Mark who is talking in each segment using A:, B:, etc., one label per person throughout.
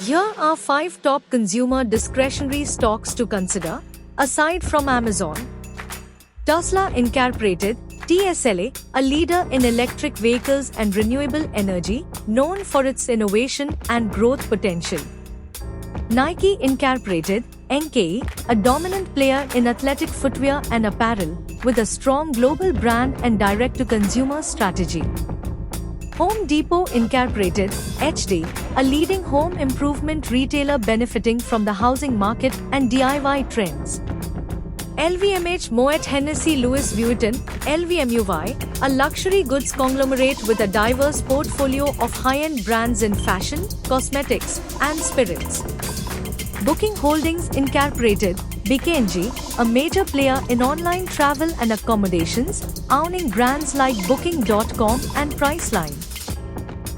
A: Here are 5 top consumer discretionary stocks to consider, aside from Amazon. Tesla Incorporated, TSLA, a leader in electric vehicles and renewable energy, known for its innovation and growth potential. Nike Incorporated, NKE, a dominant player in athletic footwear and apparel, with a strong global brand and direct-to-consumer strategy. Home Depot Incorporated, HD, a leading home improvement retailer benefiting from the housing market and DIY trends. LVMH Moet Hennessy Louis Vuitton, LVMUY, a luxury goods conglomerate with a diverse portfolio of high-end brands in fashion, cosmetics, and spirits. Booking Holdings Incorporated, BKNG, a major player in online travel and accommodations, owning brands like Booking.com and Priceline.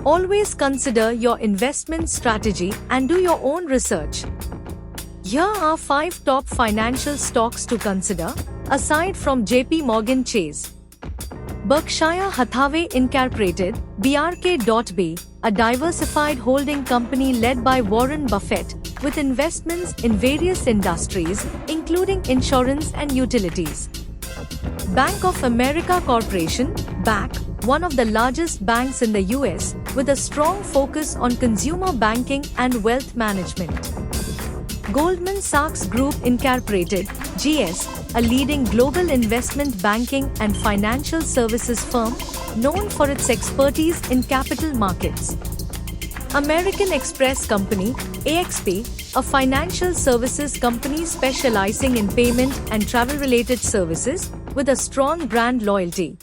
A: Always consider your investment strategy and do your own research. Here are 5 top financial stocks to consider, aside from JP Morgan Chase. Berkshire Hathaway Incorporated, BRK.B, a diversified holding company led by Warren Buffett, with investments in various industries, including insurance and utilities. Bank of America Corporation, BAC, one of the largest banks in the US, with a strong focus on consumer banking and wealth management. Goldman Sachs Group Incorporated, GS, a leading global investment banking and financial services firm, known for its expertise in capital markets. American Express Company, AXP, a financial services company specializing in payment and travel-related services, with a strong brand loyalty.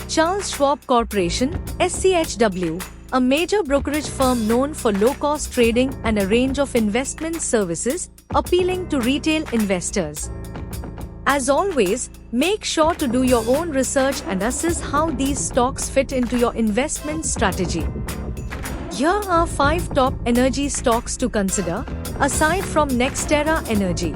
A: Charles Schwab Corporation, SCHW, a major brokerage firm known for low-cost trading and a range of investment services, appealing to retail investors. As always, make sure to do your own research and assess how these stocks fit into your investment strategy. Here are 5 top energy stocks to consider, aside from NextEra Energy.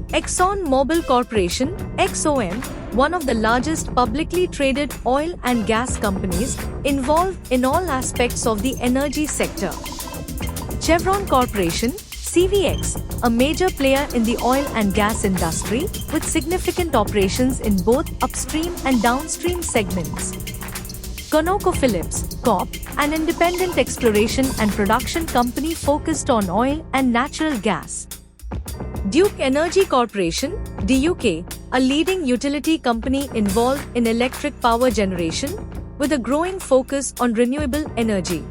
A: Exxon Mobil Corporation, XOM, one of the largest publicly traded oil and gas companies, involved in all aspects of the energy sector. Chevron Corporation, CVX, a major player in the oil and gas industry, with significant operations in both upstream and downstream segments. ConocoPhillips, Corp., an independent exploration and production company focused on oil and natural gas. Duke Energy Corporation, DUK, a leading utility company involved in electric power generation, with a growing focus on renewable energy.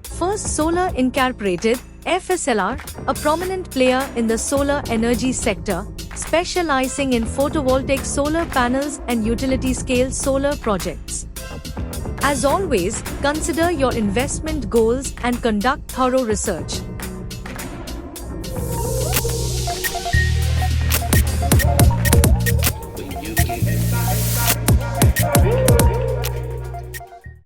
A: First Solar Incorporated, FSLR, a prominent player in the solar energy sector, specializing in photovoltaic solar panels and utility-scale solar projects. As always, consider your investment goals and conduct thorough research.